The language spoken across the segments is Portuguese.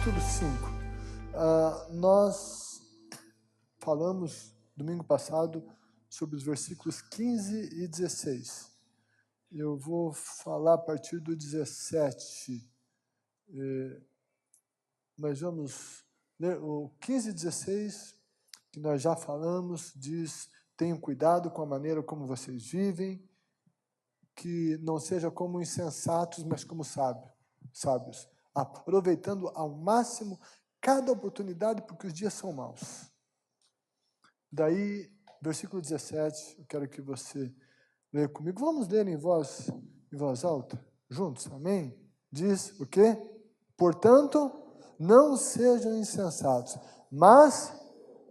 capítulo 5. Nós falamos domingo passado sobre os versículos 15 e 16. Eu vou falar a partir do 17. Nós vamos ler o 15 e 16, que nós já falamos, diz: tenham cuidado com a maneira como vocês vivem, que não seja como insensatos, mas como sábios, aproveitando ao máximo cada oportunidade, porque os dias são maus. Daí, versículo 17, eu quero que você leia comigo. Vamos ler em voz alta, juntos, amém? Diz o quê? Portanto, não sejam insensatos, mas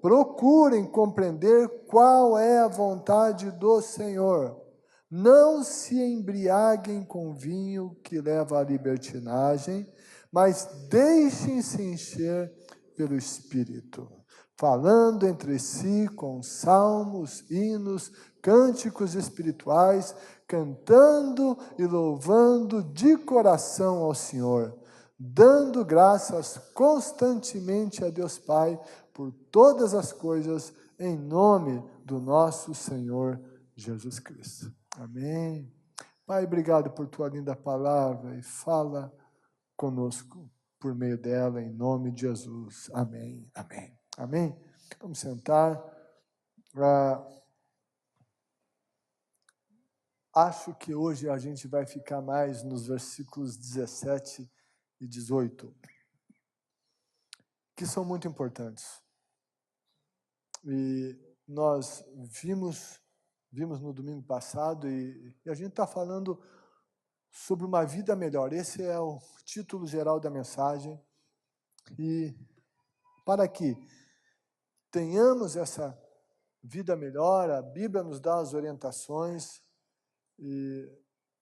procurem compreender qual é a vontade do Senhor. Não se embriaguem com vinho que leva à libertinagem, mas deixem-se encher pelo Espírito, falando entre si com salmos, hinos, cânticos espirituais, cantando e louvando de coração ao Senhor, dando graças constantemente a Deus Pai por todas as coisas, em nome do nosso Senhor Jesus Cristo. Amém. Pai, obrigado por tua linda palavra e fala conosco por meio dela, em nome de Jesus. Amém, amém, amém. Vamos sentar. Acho que hoje a gente vai ficar mais nos versículos 17 e 18, que são muito importantes. E nós vimos no domingo passado, e a gente está falando sobre uma vida melhor. Esse é o título geral da mensagem. E para que tenhamos essa vida melhor, a Bíblia nos dá as orientações, e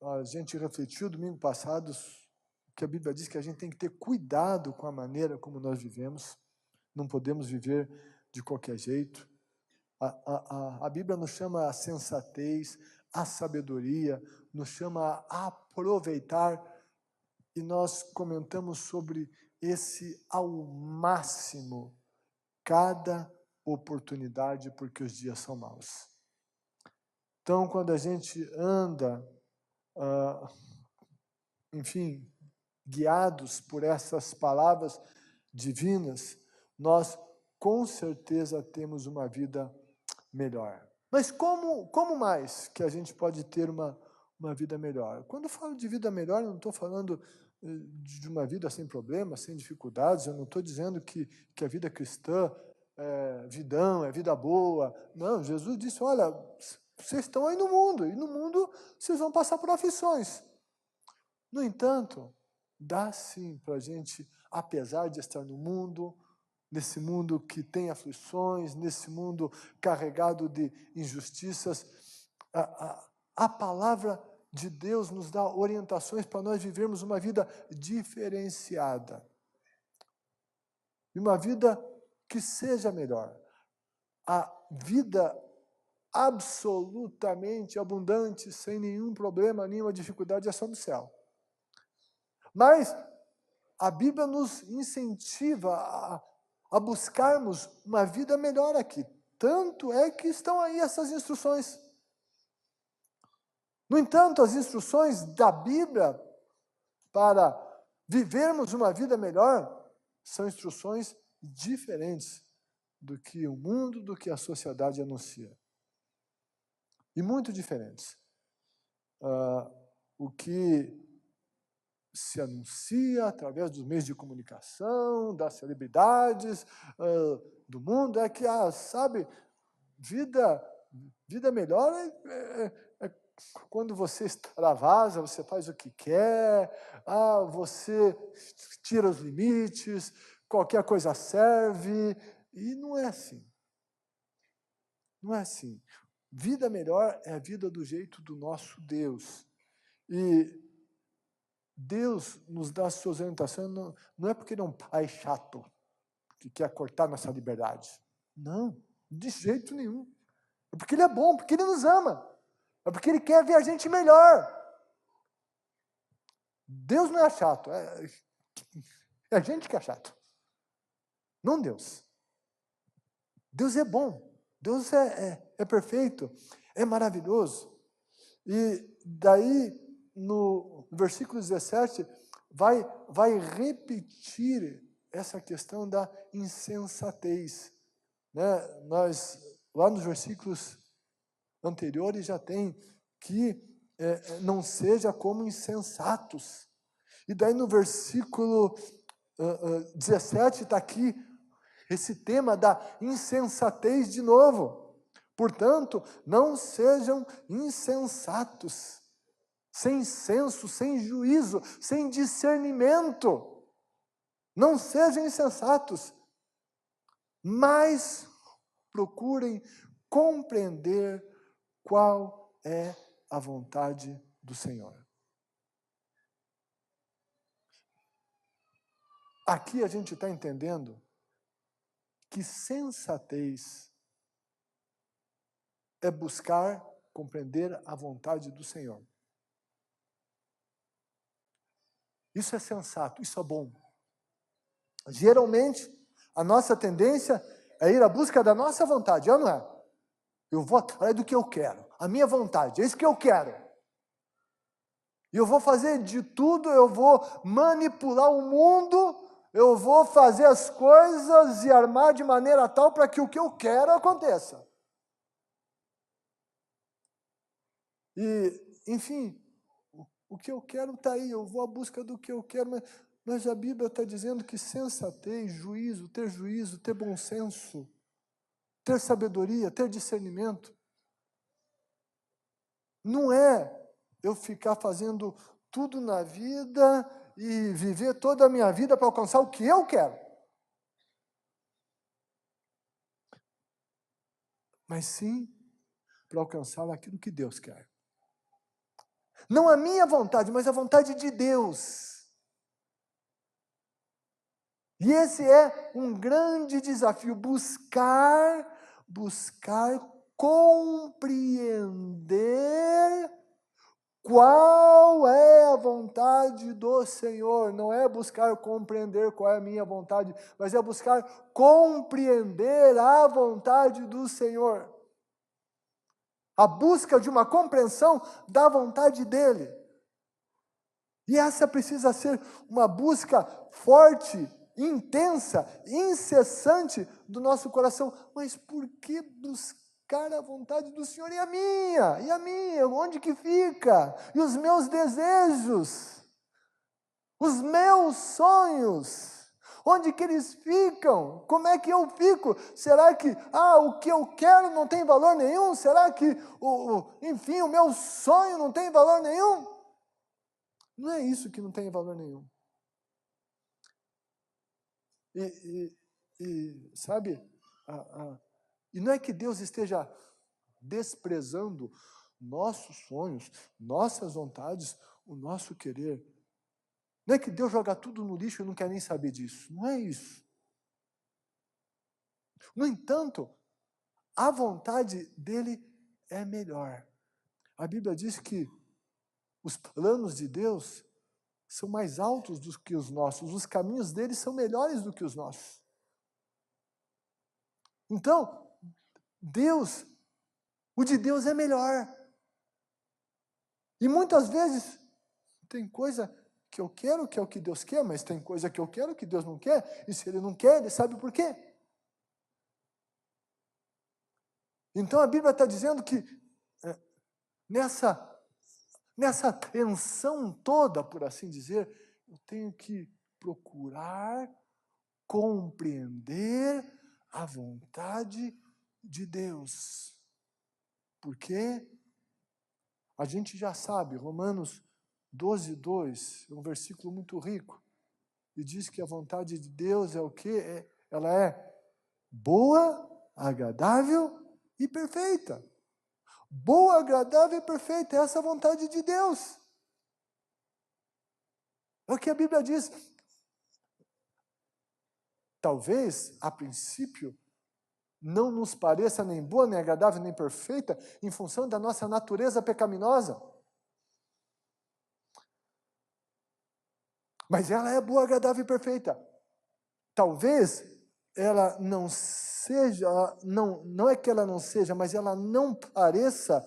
a gente refletiu domingo passado que a Bíblia diz que a gente tem que ter cuidado com a maneira como nós vivemos, não podemos viver de qualquer jeito. A Bíblia nos chama a sensatez, a sabedoria, nos chama a aproveitar, e nós comentamos sobre esse ao máximo, cada oportunidade, porque os dias são maus. Então, quando a gente anda, guiados por essas palavras divinas, nós com certeza temos uma vida melhor. Mas como mais que a gente pode ter uma vida melhor? Quando eu falo de vida melhor, eu não estou falando de uma vida sem problemas, sem dificuldades, eu não estou dizendo que a vida cristã é vidão, é vida boa. Não, Jesus disse, olha, vocês estão aí no mundo, e no mundo vocês vão passar por aflições. No entanto, dá sim para a gente, apesar de estar no mundo, nesse mundo que tem aflições, nesse mundo carregado de injustiças, a palavra de Deus nos dá orientações para nós vivermos uma vida diferenciada. Uma vida que seja melhor. A vida absolutamente abundante, sem nenhum problema, nenhuma dificuldade, é só no céu. Mas a Bíblia nos incentiva a buscarmos uma vida melhor aqui. Tanto é que estão aí essas instruções. No entanto, as instruções da Bíblia para vivermos uma vida melhor são instruções diferentes do que o mundo, do que a sociedade anuncia. E muito diferentes. O que se anuncia através dos meios de comunicação, das celebridades, do mundo, é que, vida melhor é quando você extravasa, você faz o que quer, você tira os limites, qualquer coisa serve, e não é assim. Não é assim. Vida melhor é a vida do jeito do nosso Deus. E Deus nos dá as suas orientações, não é porque ele é um pai chato, que quer cortar nossa liberdade. Não, de jeito nenhum. É porque ele é bom, porque ele nos ama. É porque ele quer ver a gente melhor. Deus não é chato, é a gente que é chato. não Deus. Deus é bom, Deus é perfeito, é maravilhoso. E daí, no versículo 17, vai repetir essa questão da insensatez. Né? Nós, lá nos versículos anteriores, já tem que não seja como insensatos. E daí no versículo 17 está aqui esse tema da insensatez de novo. Portanto, não sejam insensatos, sem senso, sem juízo, sem discernimento. Não sejam insensatos, mas procurem compreender qual é a vontade do Senhor. Aqui a gente está entendendo que sensatez é buscar compreender a vontade do Senhor. Isso é sensato, isso é bom. Geralmente, a nossa tendência é ir à busca da nossa vontade, não é? Eu vou atrás do que eu quero, a minha vontade, é isso que eu quero. E eu vou fazer de tudo, eu vou manipular o mundo, eu vou fazer as coisas e armar de maneira tal para que o que eu quero aconteça. E, enfim, o que eu quero está aí, eu vou à busca do que eu quero, mas a Bíblia está dizendo que sensatez, juízo, ter bom senso, ter sabedoria, ter discernimento, não é eu ficar fazendo tudo na vida e viver toda a minha vida para alcançar o que eu quero. Mas sim para alcançar aquilo que Deus quer. Não a minha vontade, mas a vontade de Deus. E esse é um grande desafio, buscar compreender qual é a vontade do Senhor. Não é buscar compreender qual é a minha vontade, mas é buscar compreender a vontade do Senhor. A busca de uma compreensão da vontade dEle. E essa precisa ser uma busca forte, intensa, incessante do nosso coração. Mas por que buscar a vontade do Senhor? E a minha? E a minha? Onde que fica? E os meus desejos? Os meus sonhos? Onde que eles ficam? Como é que eu fico? Será que o que eu quero não tem valor nenhum? Será que, enfim, o meu sonho não tem valor nenhum? Não é isso que não tem valor nenhum. E sabe, e não é que Deus esteja desprezando nossos sonhos, nossas vontades, o nosso querer. Não é que Deus joga tudo no lixo e não quer nem saber disso. Não é isso. No entanto, a vontade dele é melhor. A Bíblia diz que os planos de Deus são mais altos do que os nossos. Os caminhos dele são melhores do que os nossos. Então, o de Deus é melhor. E muitas vezes tem coisa que eu quero, que é o que Deus quer, mas tem coisa que eu quero que Deus não quer, e se Ele não quer, Ele sabe por quê. Então a Bíblia está dizendo que nessa tensão toda, por assim dizer, eu tenho que procurar compreender a vontade de Deus. Porque a gente já sabe, Romanos 12:2, é um versículo muito rico, e diz que a vontade de Deus é o quê? Ela é boa, agradável e perfeita. Boa, agradável e perfeita, essa é a vontade de Deus. É o que a Bíblia diz. Talvez, a princípio, não nos pareça nem boa, nem agradável, nem perfeita, em função da nossa natureza pecaminosa. Mas ela é boa, agradável e perfeita. Talvez ela não seja, não é que ela não seja, mas ela não pareça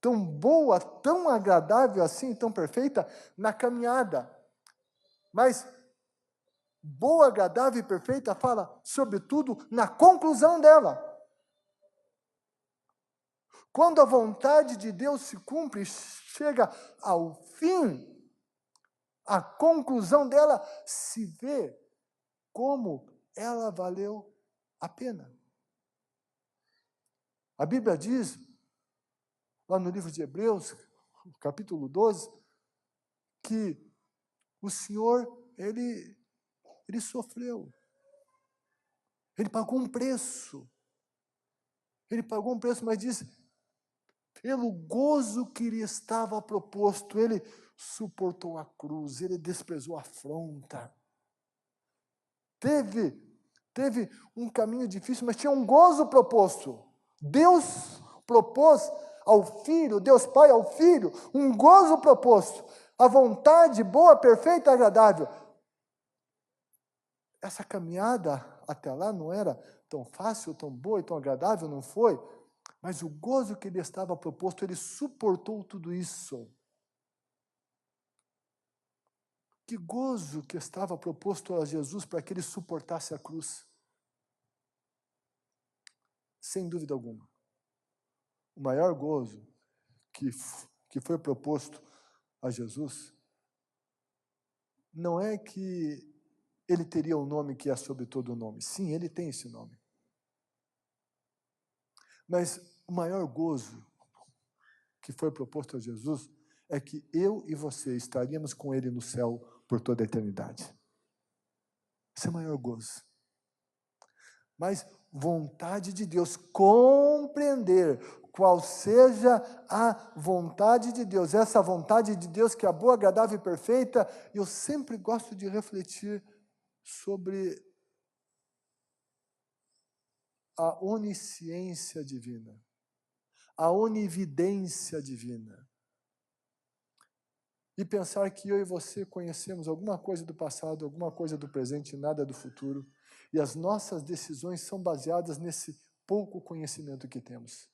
tão boa, tão agradável assim, tão perfeita na caminhada. Mas boa, agradável e perfeita fala, sobretudo, na conclusão dela. Quando a vontade de Deus se cumpre, chega ao fim, a conclusão dela se vê como ela valeu a pena. A Bíblia diz, lá no livro de Hebreus, capítulo 12, que o Senhor, ele sofreu. Ele pagou um preço. Ele pagou um preço, mas diz, pelo gozo que lhe estava proposto, ele suportou a cruz, ele desprezou a afronta. Teve um caminho difícil, mas tinha um gozo proposto. Deus propôs ao Filho, Deus Pai ao Filho, um gozo proposto. A vontade boa, perfeita e agradável. Essa caminhada até lá não era tão fácil, tão boa e tão agradável, não foi? Mas o gozo que lhe estava proposto, ele suportou tudo isso. Que gozo que estava proposto a Jesus para que ele suportasse a cruz. Sem dúvida alguma. O maior gozo que foi proposto a Jesus não é que ele teria um nome que é sobre todo o nome. Sim, ele tem esse nome. Mas o maior gozo que foi proposto a Jesus é que eu e você estaríamos com ele no céu por toda a eternidade. Esse é o maior gozo. Mas vontade de Deus, compreender qual seja a vontade de Deus, essa vontade de Deus que é boa, agradável e perfeita, eu sempre gosto de refletir sobre a onisciência divina, a onividência divina. E pensar que eu e você conhecemos alguma coisa do passado, alguma coisa do presente e nada do futuro, e as nossas decisões são baseadas nesse pouco conhecimento que temos.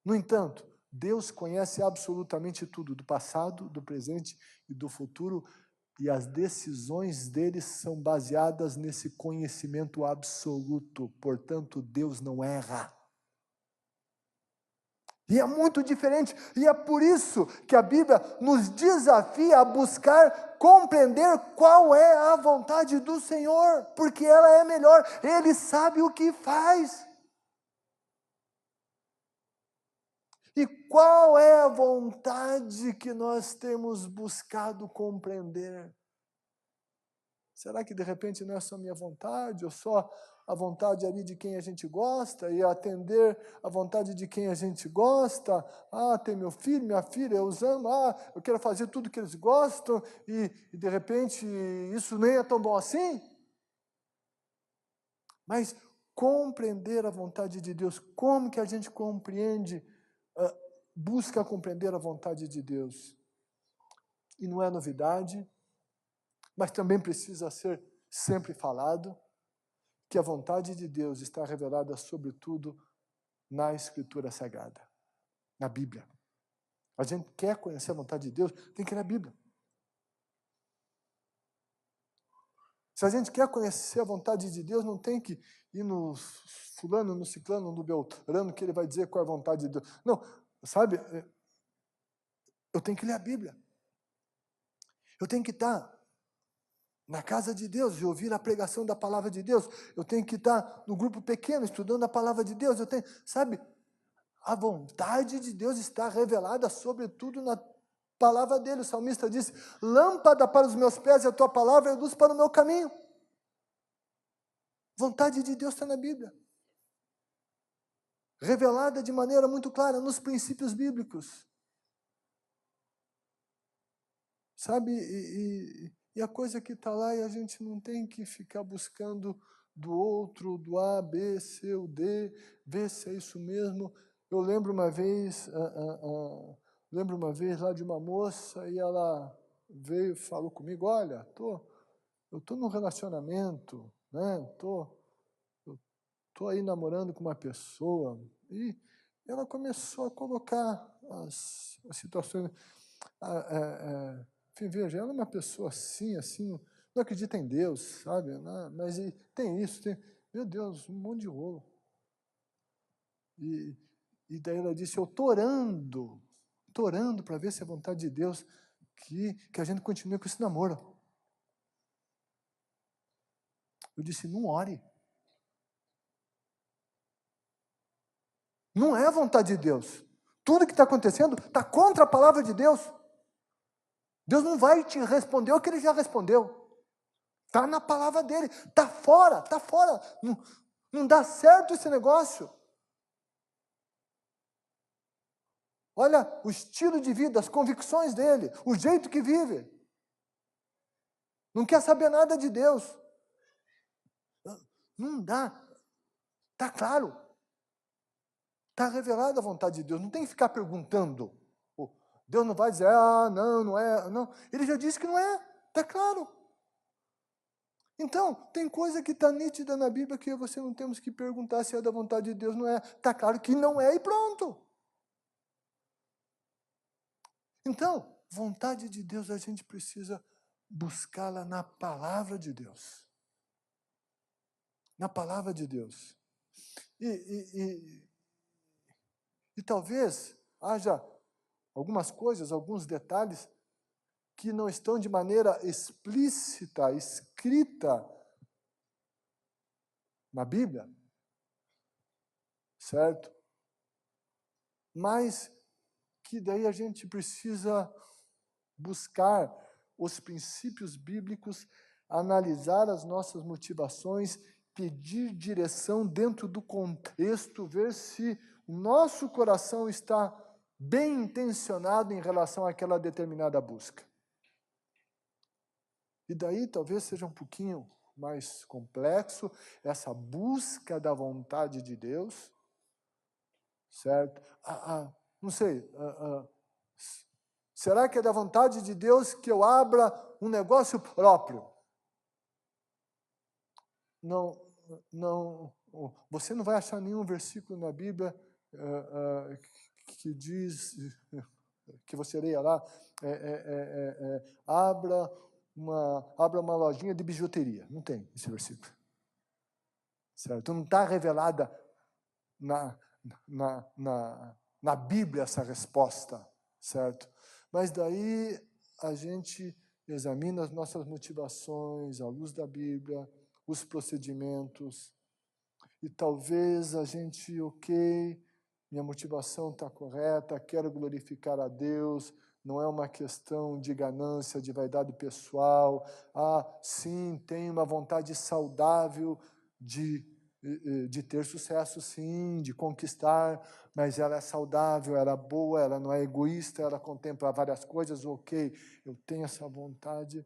No entanto, Deus conhece absolutamente tudo, do passado, do presente e do futuro, e as decisões dele são baseadas nesse conhecimento absoluto. Portanto, Deus não erra. E é muito diferente, e é por isso que a Bíblia nos desafia a buscar compreender qual é a vontade do Senhor, porque ela é melhor, Ele sabe o que faz. E qual é a vontade que nós temos buscado compreender? Será que de repente não é só minha vontade, ou só a vontade ali de quem a gente gosta, e atender a vontade de quem a gente gosta? Ah, tem meu filho, minha filha, eu amo, eu quero fazer tudo que eles gostam, e de repente isso nem é tão bom assim? Mas compreender a vontade de Deus, como que a gente compreende, busca compreender a vontade de Deus? E não é novidade, mas também precisa ser sempre falado, que a vontade de Deus está revelada sobretudo na Escritura Sagrada, na Bíblia. A gente quer conhecer a vontade de Deus, tem que ler a Bíblia. Se a gente quer conhecer a vontade de Deus, não tem que ir no fulano, no ciclano, no beltrano, que ele vai dizer qual é a vontade de Deus. Não, sabe, eu tenho que ler a Bíblia. Eu tenho que estar na casa de Deus e ouvir a pregação da palavra de Deus. Eu tenho que estar no grupo pequeno, estudando a palavra de Deus. Eu tenho, sabe, a vontade de Deus está revelada, sobretudo, na palavra dele. O salmista disse, lâmpada para os meus pés e a tua palavra é luz para o meu caminho. Vontade de Deus está na Bíblia. Revelada de maneira muito clara nos princípios bíblicos. Sabe, e a coisa que está lá, e a gente não tem que ficar buscando do outro, do A, B, C, o D, ver se é isso mesmo. Eu lembro uma vez lá de uma moça, e ela veio e falou comigo, olha, eu estou num relacionamento, né? Eu tô aí namorando com uma pessoa e ela começou a colocar as situações. Enfim, veja, ela é uma pessoa assim, não acredita em Deus, sabe? Mas tem isso, meu Deus, um monte de rolo. E daí ela disse, eu estou orando para ver se é vontade de Deus que a gente continue com esse namoro. Eu disse, não ore. Não é a vontade de Deus. Tudo que está acontecendo está contra a palavra de Deus. Deus não vai te responder o que Ele já respondeu. Está na palavra dEle. Está fora. Não dá certo esse negócio. Olha o estilo de vida, as convicções dele, o jeito que vive. Não quer saber nada de Deus. Não dá. Está claro. Está revelada a vontade de Deus. Não tem que ficar perguntando. Deus não vai dizer, não é. Não. Ele já disse que não é. Está claro. Então, tem coisa que está nítida na Bíblia que você não temos que perguntar se é da vontade de Deus, não é. Está claro que não é e pronto. Então, vontade de Deus, a gente precisa buscá-la na palavra de Deus. Na palavra de Deus. E talvez haja algumas coisas, alguns detalhes que não estão de maneira explícita, escrita na Bíblia, certo? Mas que daí a gente precisa buscar os princípios bíblicos, analisar as nossas motivações, pedir direção dentro do contexto, ver se o nosso coração está bem intencionado em relação àquela determinada busca. E daí talvez seja um pouquinho mais complexo essa busca da vontade de Deus, certo? Não sei, será que é da vontade de Deus que eu abra um negócio próprio? Não, você não vai achar nenhum versículo na Bíblia que diz, que você leia lá, abra uma lojinha de bijuteria. Não tem esse versículo. Certo? Não está revelada na Bíblia essa resposta, certo? Mas daí a gente examina as nossas motivações à luz da Bíblia, os procedimentos, e talvez a gente, minha motivação está correta, quero glorificar a Deus, não é uma questão de ganância, de vaidade pessoal. Sim, tenho uma vontade saudável de ter sucesso, sim, de conquistar, mas ela é saudável, ela é boa, ela não é egoísta, ela contempla várias coisas, eu tenho essa vontade,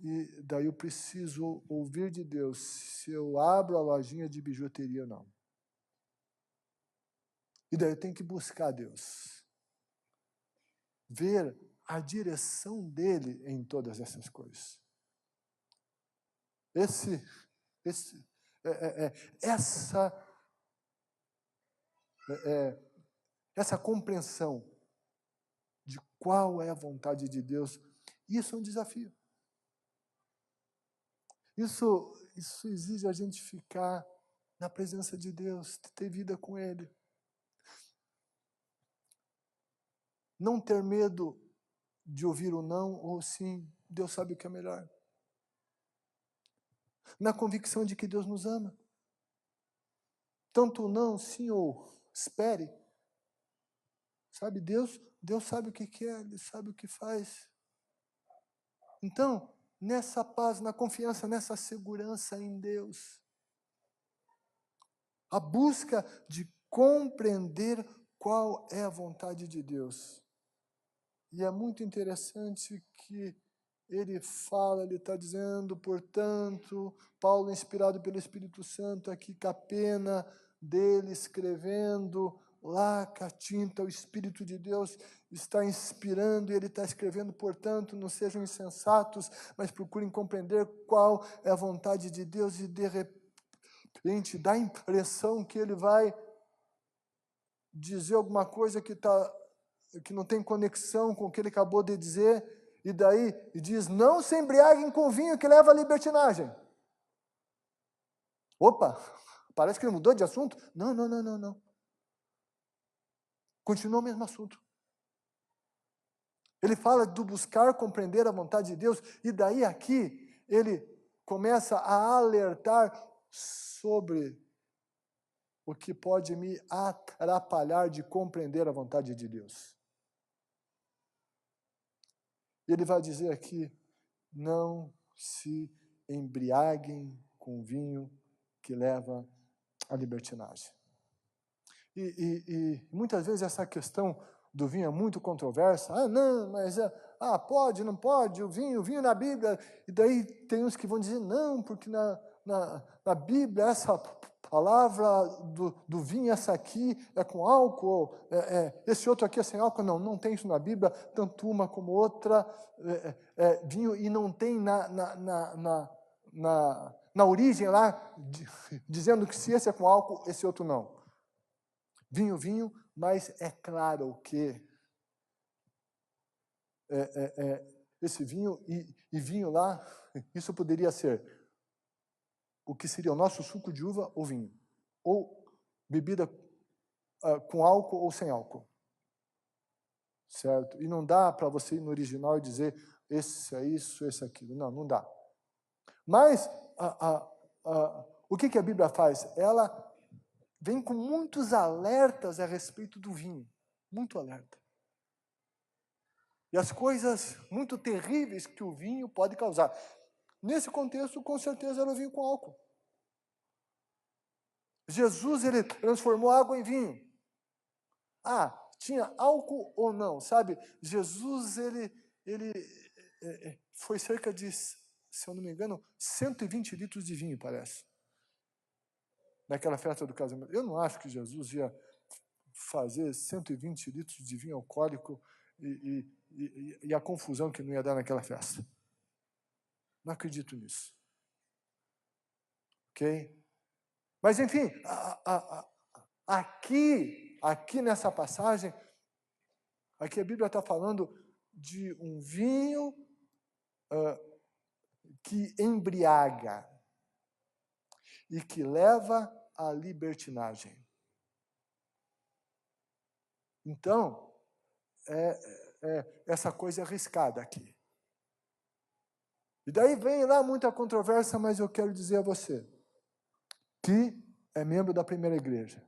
e daí eu preciso ouvir de Deus se eu abro a lojinha de bijuteria ou não. E daí eu tenho que buscar Deus. Ver a direção dele em todas essas coisas. Essa compreensão de qual é a vontade de Deus, isso é um desafio. Isso exige a gente ficar na presença de Deus, ter vida com Ele. Não ter medo de ouvir o não ou sim, Deus sabe o que é melhor. Na convicção de que Deus nos ama. Tanto o não, sim ou espere. Sabe, Deus sabe o que quer, Ele sabe o que faz. Então, nessa paz, na confiança, nessa segurança em Deus, a busca de compreender qual é a vontade de Deus. E é muito interessante que ele está dizendo, portanto, Paulo, inspirado pelo Espírito Santo, aqui com a pena dele, escrevendo lá com a tinta, o Espírito de Deus está inspirando e Ele está escrevendo, portanto, não sejam insensatos, mas procurem compreender qual é a vontade de Deus, e de repente dá a impressão que Ele vai dizer alguma coisa que não tem conexão com o que Ele acabou de dizer, e daí diz, não se embriaguem com vinho que leva à libertinagem. Opa, parece que ele mudou de assunto. Não. Continua o mesmo assunto. Ele fala do buscar compreender a vontade de Deus, e daí aqui ele começa a alertar sobre o que pode me atrapalhar de compreender a vontade de Deus. Ele vai dizer aqui, não se embriaguem com vinho que leva à libertinagem. E muitas vezes essa questão do vinho é muito controversa. Não, mas pode, não pode, o vinho na Bíblia. E daí tem uns que vão dizer, não, porque na Bíblia essa palavra do vinho, essa aqui é com álcool, esse outro aqui é sem álcool. Não tem isso na Bíblia, tanto uma como outra vinho, e não tem na origem lá, dizendo que se esse é com álcool, esse outro não. Vinho, mas é claro que esse vinho e vinho lá, isso poderia ser o que seria o nosso suco de uva ou vinho, ou bebida com álcool ou sem álcool, certo? E não dá para você ir no original e dizer esse é isso, esse é aquilo, não dá. Mas o que a Bíblia faz? Ela vem com muitos alertas a respeito do vinho, muito alerta. E as coisas muito terríveis que o vinho pode causar. Nesse contexto, com certeza, era o vinho com álcool. Jesus, ele transformou água em vinho. Tinha álcool ou não, sabe? Jesus, ele foi cerca de, se eu não me engano, 120 litros de vinho, parece. Naquela festa do casamento. Eu não acho que Jesus ia fazer 120 litros de vinho alcoólico e a confusão que não ia dar naquela festa. Não acredito nisso. Ok? Mas, enfim, aqui nessa passagem, aqui a Bíblia está falando de um vinho que embriaga e que leva à libertinagem. Então, essa coisa arriscada aqui. E daí vem lá muita controvérsia, mas eu quero dizer a você que é membro da primeira igreja.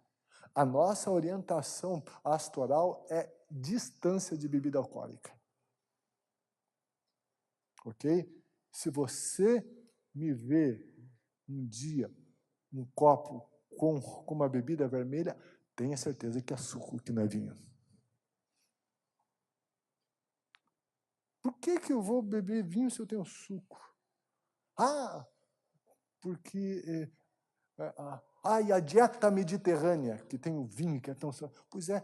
A nossa orientação pastoral é distância de bebida alcoólica. Ok? Se você me vê um dia um copo com uma bebida vermelha, tenha certeza que é suco, que não é vinho. Por que eu vou beber vinho se eu tenho suco? Porque e a dieta mediterrânea, que tem o vinho, que é tão... Pois é,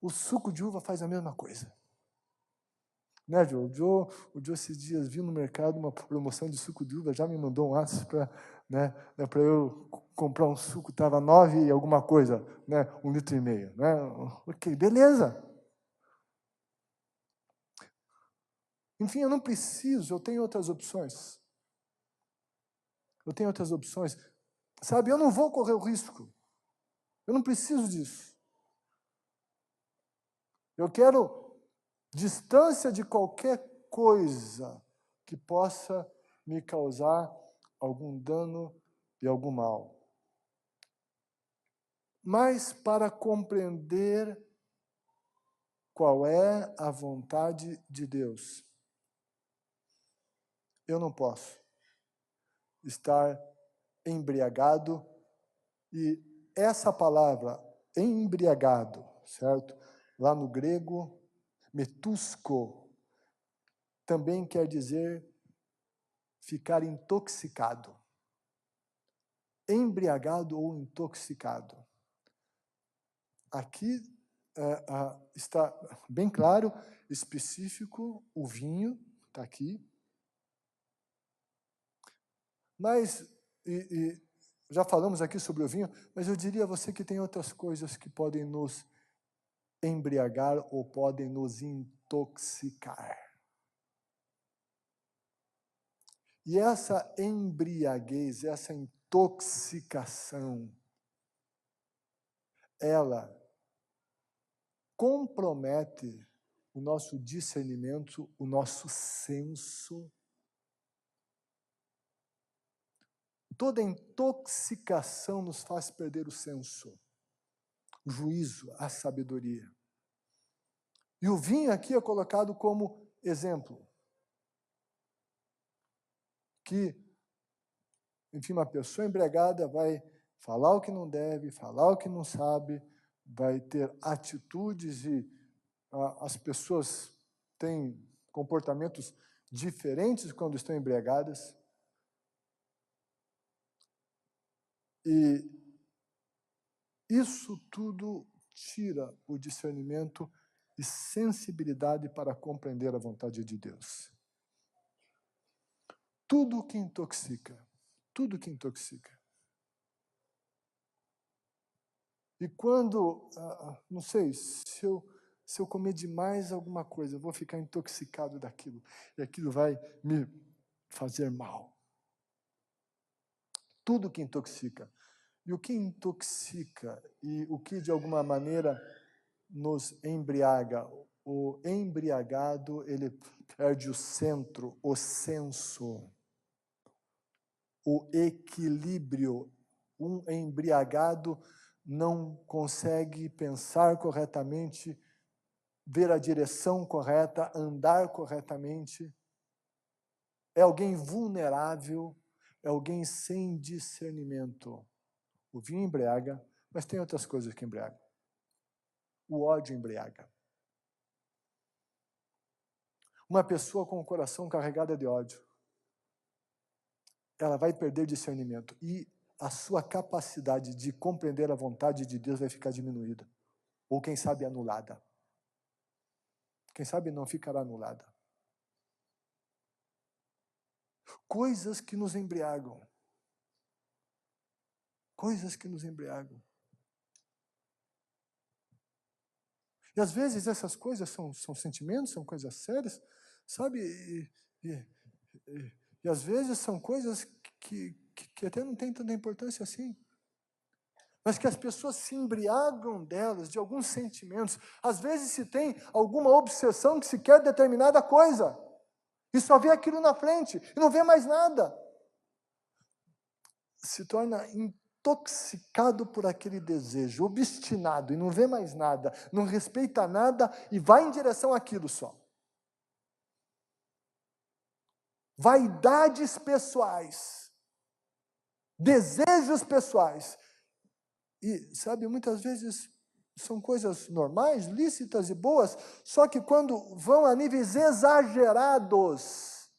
o suco de uva faz a mesma coisa. Né, Joe? O Joe esses dias viu no mercado uma promoção de suco de uva, já me mandou um aço para eu comprar um suco, estava 9 e alguma coisa, né, 1,5 litro. Né? Ok, beleza. Enfim, eu não preciso, eu tenho outras opções. Sabe, eu não vou correr o risco. Eu não preciso disso. Eu quero distância de qualquer coisa que possa me causar algum dano e algum mal. Mas para compreender qual é a vontade de Deus, eu não posso estar embriagado, e essa palavra, embriagado, certo? Lá no grego, metusko, também quer dizer ficar intoxicado. Embriagado ou intoxicado. aqui está bem claro, específico, o vinho está aqui. Mas, já falamos aqui sobre o vinho, mas eu diria a você que tem outras coisas que podem nos embriagar ou podem nos intoxicar. E essa embriaguez, essa intoxicação, ela compromete o nosso discernimento, o nosso senso. Toda intoxicação nos faz perder o senso, o juízo, a sabedoria. E o vinho aqui é colocado como exemplo. Que, enfim, uma pessoa embriagada vai falar o que não deve, falar o que não sabe, vai ter atitudes e as pessoas têm comportamentos diferentes quando estão embriagadas. E isso tudo tira o discernimento e sensibilidade para compreender a vontade de Deus. Tudo que intoxica, tudo que intoxica. E quando, não sei, se eu comer demais alguma coisa, eu vou ficar intoxicado daquilo, e aquilo vai me fazer mal. Tudo que intoxica. E o que intoxica e o que de alguma maneira nos embriaga? O embriagado, ele perde o centro, o senso, o equilíbrio. Um embriagado não consegue pensar corretamente, ver a direção correta, andar corretamente. É alguém vulnerável, é alguém sem discernimento. O vinho embriaga, mas tem outras coisas que embriagam. O ódio embriaga. Uma pessoa com o coração carregado de ódio, ela vai perder discernimento e a sua capacidade de compreender a vontade de Deus vai ficar diminuída. Ou, quem sabe, anulada. Quem sabe não ficará anulada. Coisas que nos embriagam. Coisas que nos embriagam. E às vezes essas coisas são sentimentos, são coisas sérias, sabe? E às vezes são coisas que até não têm tanta importância assim. Mas que as pessoas se embriagam delas, de alguns sentimentos. Às vezes se tem alguma obsessão que se quer determinada coisa. E só vê aquilo na frente, e não vê mais nada. Se torna intoxicado por aquele desejo, obstinado, e não vê mais nada, não respeita nada, e vai em direção àquilo só. Vaidades pessoais. Desejos pessoais. E, sabe, muitas vezes são coisas normais, lícitas e boas, só que quando vão a níveis exagerados,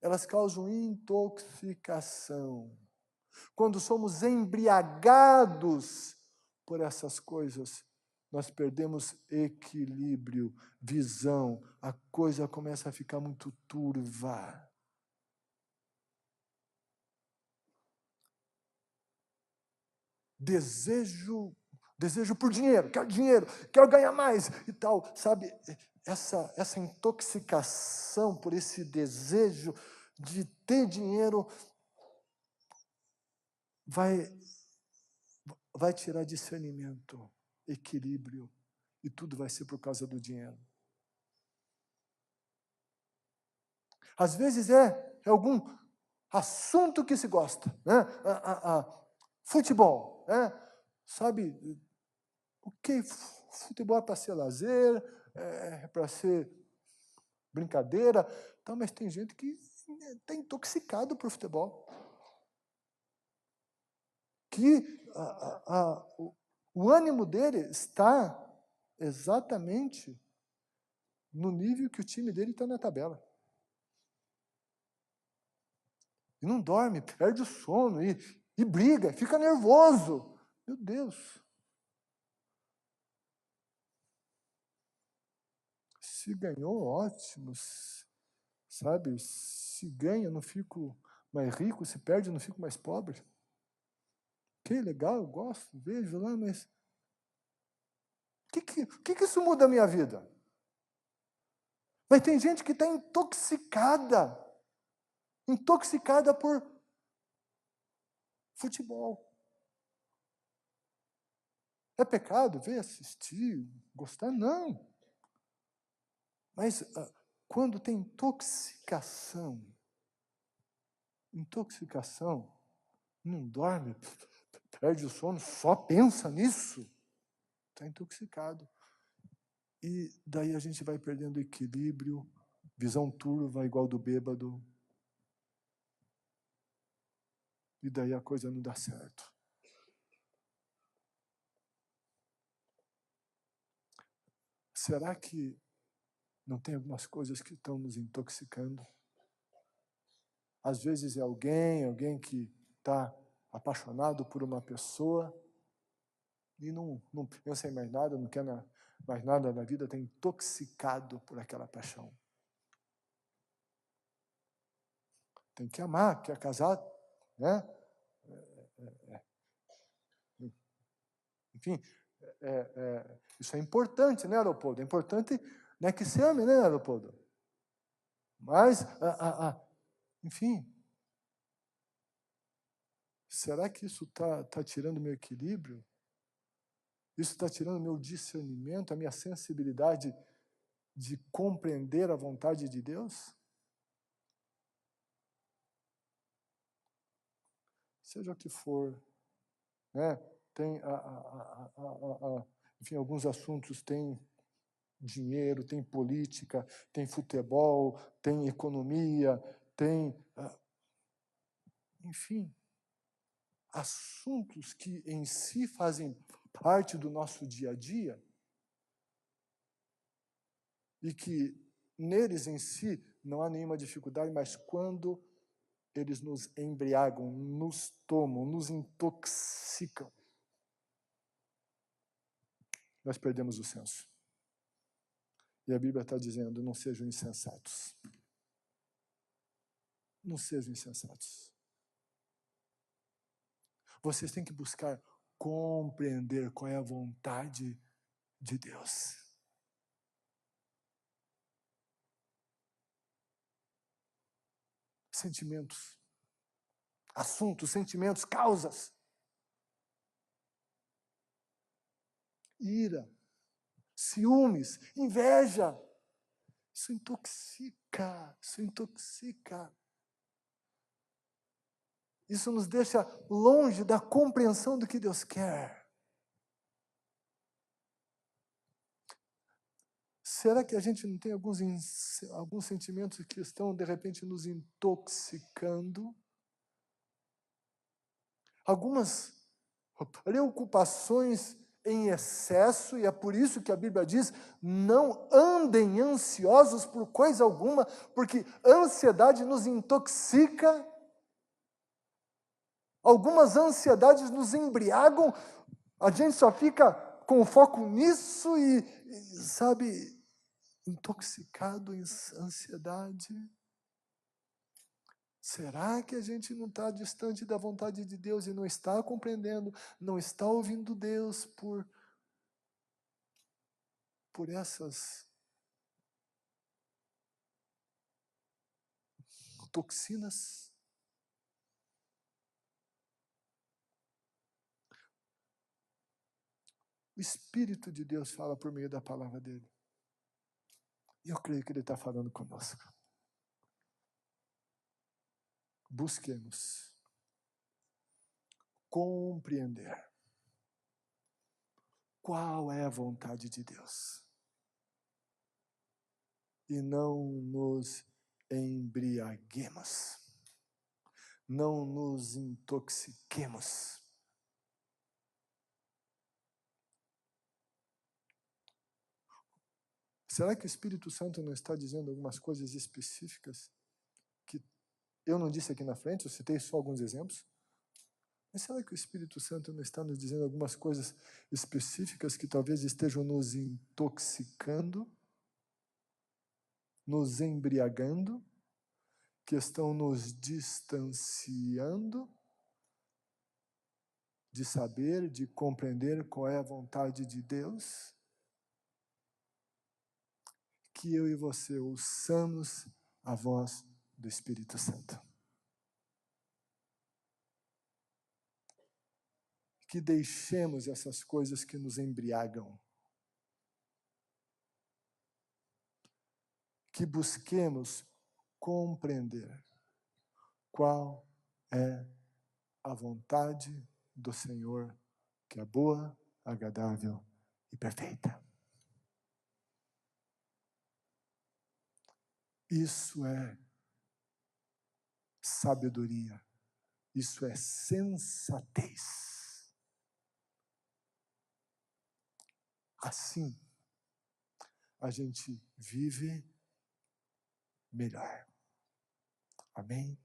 elas causam intoxicação. Quando somos embriagados por essas coisas, nós perdemos equilíbrio, visão, a coisa começa a ficar muito turva. Desejo por dinheiro, quero ganhar mais e tal, sabe? Essa intoxicação por esse desejo de ter dinheiro vai tirar discernimento, equilíbrio, e tudo vai ser por causa do dinheiro. Às vezes é algum assunto que se gosta, né? Futebol, né? Sabe? Ok, futebol é para ser lazer, é para ser brincadeira, tá, mas tem gente que está intoxicado por futebol. Que o ânimo dele está exatamente no nível que o time dele está na tabela. E não dorme, perde o sono, e briga, fica nervoso. Meu Deus! Se ganhou, ótimo. Sabe? Se ganha, eu não fico mais rico. Se perde, eu não fico mais pobre. Que legal, eu gosto, vejo lá, mas o que isso muda a minha vida? Mas tem gente que está intoxicada por futebol. É pecado ver, assistir, gostar? Não. Mas quando tem intoxicação, não dorme, perde o sono, só pensa nisso. Está intoxicado. E daí a gente vai perdendo equilíbrio, visão turva igual do bêbado. E daí a coisa não dá certo. Será que não tem algumas coisas que estão nos intoxicando? Às vezes é alguém que está apaixonado por uma pessoa e não pensa em mais nada, não quer mais nada na vida, está intoxicado por aquela paixão. Tem que amar, quer casar, né? Enfim, isso é importante, né, Leopoldo? É importante, né, que se ame, né, Leopoldo? Mas, enfim, será que isso está tirando o meu equilíbrio? Isso está tirando o meu discernimento, a minha sensibilidade de compreender a vontade de Deus? Seja o que for, né? Tem, enfim, alguns assuntos têm dinheiro, tem política, tem futebol, tem economia, tem, enfim, assuntos que em si fazem parte do nosso dia a dia e que neles em si não há nenhuma dificuldade, mas quando eles nos embriagam, nos tomam, nos intoxicam, nós perdemos o senso. E a Bíblia está dizendo, não sejam insensatos. Não sejam insensatos. Vocês têm que buscar compreender qual é a vontade de Deus. Sentimentos, assuntos, sentimentos, causas. Ira, ciúmes, inveja. Isso intoxica, isso intoxica. Isso nos deixa longe da compreensão do que Deus quer. Será que a gente não tem alguns sentimentos que estão, de repente, nos intoxicando? Algumas preocupações em excesso, e é por isso que a Bíblia diz, não andem ansiosos por coisa alguma, porque ansiedade nos intoxica. Algumas ansiedades nos embriagam, a gente só fica com foco nisso e sabe, intoxicado em ansiedade. Será que a gente não está distante da vontade de Deus e não está compreendendo, não está ouvindo Deus por essas toxinas? O Espírito de Deus fala por meio da palavra dele. E eu creio que ele está falando conosco. Busquemos compreender qual é a vontade de Deus. E não nos embriaguemos. Não nos intoxiquemos. Será que o Espírito Santo não está dizendo algumas coisas específicas que eu não disse aqui na frente? Eu citei só alguns exemplos. Mas será que o Espírito Santo não está nos dizendo algumas coisas específicas que talvez estejam nos intoxicando? nos embriagando, que estão nos distanciando de saber, de compreender qual é a vontade de Deus, que eu e você ouçamos a voz do Espírito Santo. Que deixemos essas coisas que nos embriagam. Que busquemos compreender qual é a vontade do Senhor, que é boa, agradável e perfeita. Isso é sabedoria, isso é sensatez. Assim, a gente vive melhor. Amém?